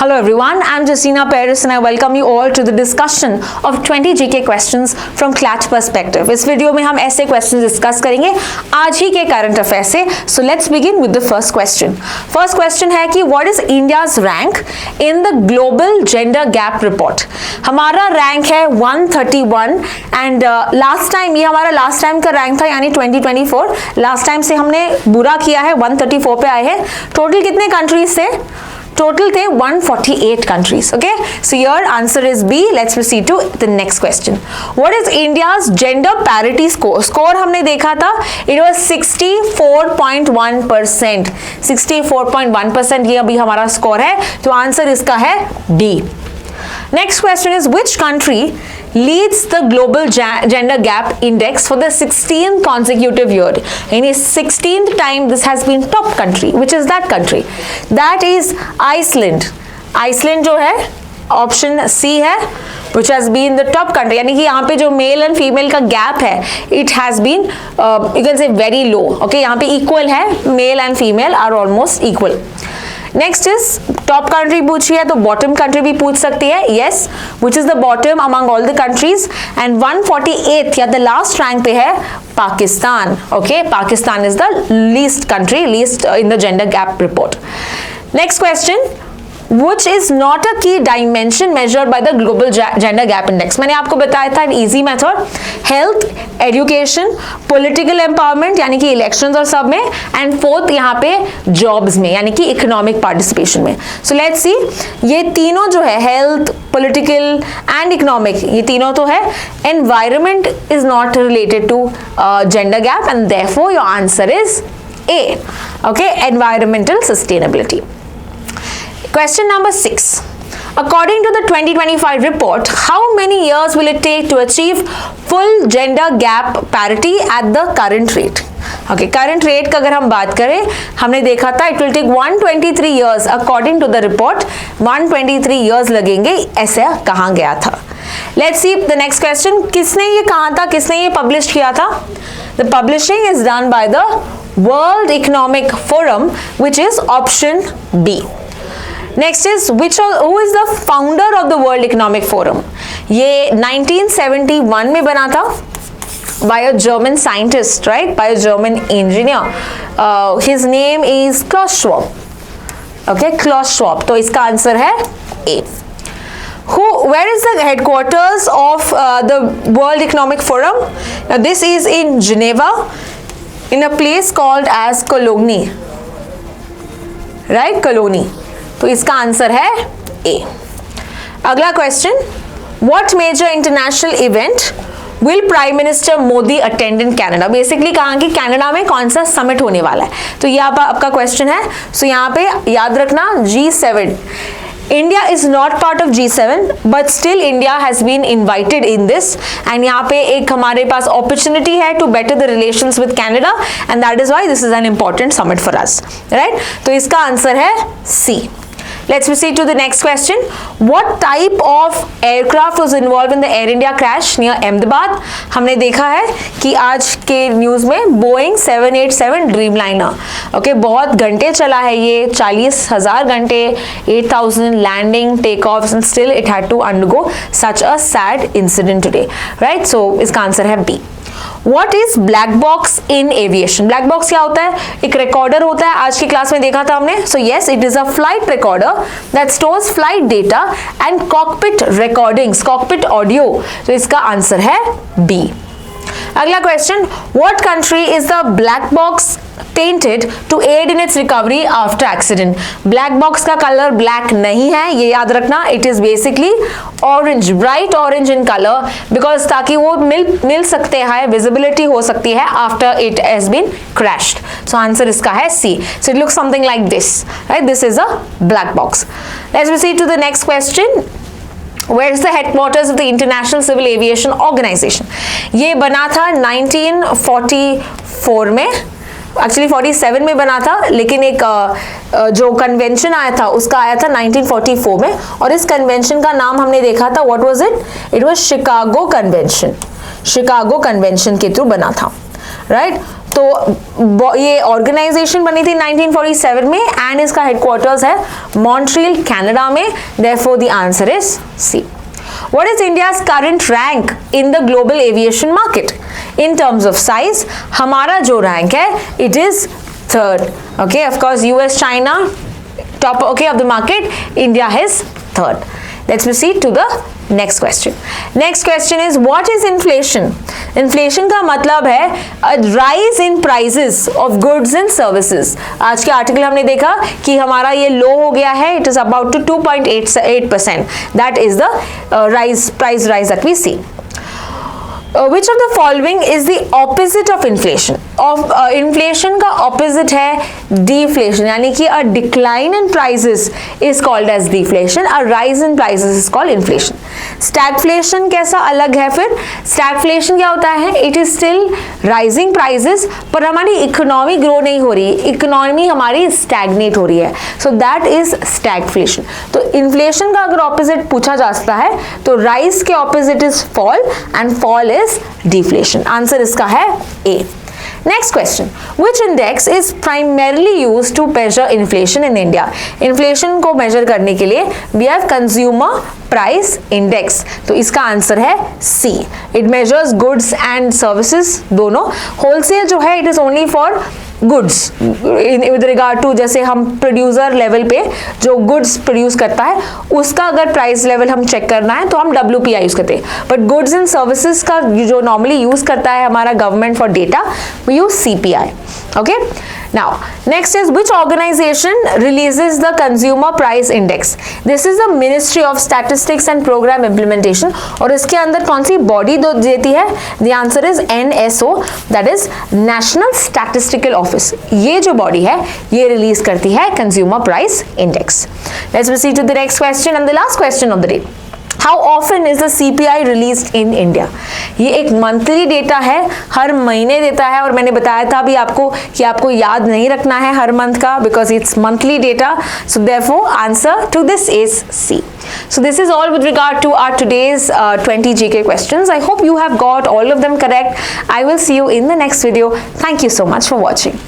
Hello everyone, I'm Justina Paris and I welcome you all to the discussion of 20 GK questions from CLAT perspective. इस video में हम ऐसे question discuss करेंगे आज ही के current affair से. So let's begin with the first question. First question है कि what is India's rank in the global gender gap report. हमारा रैंक है 131 एंड लास्ट टाइम ये हमारा लास्ट टाइम का रैंक था यानी 2024. लास्ट टाइम से हमने बुरा किया है, 134 पे आए हैं. टोटल कितने कंट्रीज थे? टोटल थे 148 countries. Okay, so your answer is B. Let's proceed to the next question. What is India's gender parity score? Score हमने देखा था, it was 64.1%. 64.1% ये अभी हमारा स्कोर है, तो आंसर इसका है D. Next question is which country leads the global gender gap index for the 16th consecutive year? In 16th time this has been top country. Which is that country? That is Iceland. Iceland जो है option C है, which has been the top country. यानी कि यहाँ पे जो male and female का gap है it has been you can say very low. Okay, यहाँ पे equal है, male and female are almost equal. Next is top country पूछी है तो बॉटम कंट्री भी पूछ सकती है. Yes, which is the bottom among all the countries and 148 या द लास्ट रैंक पे है Pakistan. Okay, Pakistan is the least country, least in the gender gap report. Next question, which is not a key dimension measured by the global gender gap index. मैंने आपको बताया था easy method, health, education, political empowerment यानी कि elections और सब में, and fourth यहाँ पे jobs में यानी कि economic participation में. So let's see, ये तीनों जो है health, political and economic, ये तीनों तो है. Environment is not related to gender gap and therefore your answer is A. Okay, environmental sustainability. Question number 6. According to the 2025 report, how many years will it take to achieve full gender gap parity at the current rate? Okay, current rate का अगर हम बात करें, हमने देखा था it will take 123 years according to the report. 123 years लगेंगे, ऐसा कहा गया था. Let's see the next question. किसने ये कहा था, किसने ये पब्लिश किया था? The publishing is done by the World Economic Forum, which is option B. Next is who is the founder of the World Economic Forum? ये 1971 में बना था by a German scientist, right? By a German engineer. His name is Klaus Schwab. Okay, Klaus Schwab. तो इसका answer है A. Where is the headquarters of the World Economic Forum? Now this is in Geneva, in a place called as Cologne. Right, Cologne. तो इसका answer है A. अगला question, what major international event will prime minister Modi attend in Canada? Basically कहा कि Canada में कौन सा summit होने वाला है, तो ये आपका क्वेश्चन है. सो यहाँ पे याद रखना G7. India is not part of G7 but still India has been invited in this and यहाँ पे एक हमारे पास opportunity है to better the relations with Canada and that is why this is an important summit for us, right? तो इसका answer है C. Let's proceed to the next question. What type of aircraft was involved in the Air India crash near Ahmedabad? हमने देखा है कि आज के news में Boeing 787 Dreamliner, okay, बहुत घंटे चला है ये, 40,000 घंटे, 8,000 landing, takeoffs and still it had to undergo such a sad incident today, right? So इसका आंसर है B. What is black box in aviation? Black box क्या होता है? एक रिकॉर्डर होता है, आज की क्लास में देखा था हमने. So yes, it is a flight recorder that stores flight data and cockpit recordings, cockpit audio. तो इसका आंसर है B. अगला question, what country is the black box painted to aid in its recovery after accident? Black box का colour black नहीं है, ये याद रखना. It is basically orange, bright orange in colour, because ताकि वो मिल सकते हैं, विजिबिलिटी हो सकती है after it has been crashed. So answer इसका है C. So it looks something like this, right? This is a black box. Let's proceed to the next question. Where is the headquarters of the International Civil Aviation Organization? ये बना था 1944 में, actually 47 में बना था, लेकिन एक जो कन्वेंशन आया था उसका आया था 1944 में, और इस कन्वेंशन का नाम हमने देखा था, what was it? It was Chicago convention. Chicago convention के थ्रू बना था, राइट? तो ये ऑर्गेनाइजेशन बनी थी 1947 में एंड इसका हेडक्वार्टर्स है मॉन्ट्रियल कनाडा में, therefore the answer is C. What is India's current rank in the global aviation market? In terms of size, हमारा जो रैंक है it is third. Okay, of course US, China top okay of the market, India is third. Let's proceed to the next question. Next question is what is inflation? Inflation का मतलब है a rise in prices of goods and services. आज के article हमने देखा कि हमारा ये लो हो गया है, it is about to 2.8%. That is the price rise that we see. Which of the following is the opposite of inflation? Inflation का opposite है deflation, यानी कि a decline in prices is called as deflation, a rise in prices is called inflation. Stagflation कैसा अलग है फिर? Stagflation क्या होता है? It is still rising prices, पर हमारी इकोनॉमी ग्रो नहीं हो रही, इकोनॉमी हमारी स्टैग्नेट हो रही है, so that is stagflation. तो इन्फ्लेशन का अगर ऑपोजिट पूछा जा सकता है तो राइज के opposite is fall and fall is deflation. Answer इसका है A. Next question, which index is primarily used to measure inflation in India? Inflation को measure करने के लिए we have consumer price index. तो इसका आंसर है C. It measures goods and services दोनों. Wholesale जो है it is only for goods with regard to जैसे हम प्रोड्यूसर लेवल पे जो गुड्स प्रोड्यूस करता है उसका अगर प्राइस लेवल हम चेक करना है तो हम WPI यूज करते हैं, बट गुड्स एंड सर्विसेज का जो नॉर्मली यूज करता है हमारा government for data we use CPI. Okay, now next is which organization releases the consumer price index? This is the Ministry of Statistics and Program Implementation. और इसके अंदर कौन सी body देती है? The answer is NSO, that is National Statistical Office. ये जो body है ये रिलीज करती है consumer price index. Let's proceed to the next question and the last question of the day. How often is the CPI released in India? ये एक monthly data है, हर महीने देता है, और मैंने बताया था अभी आपको कि आपको याद नहीं रखना है हर मंथ का because it's monthly data. So therefore answer to this is C. So this is all with regard to our today's 20 GK questions. I hope you have got all of them correct. I will see you in the next video. Thank you so much for watching.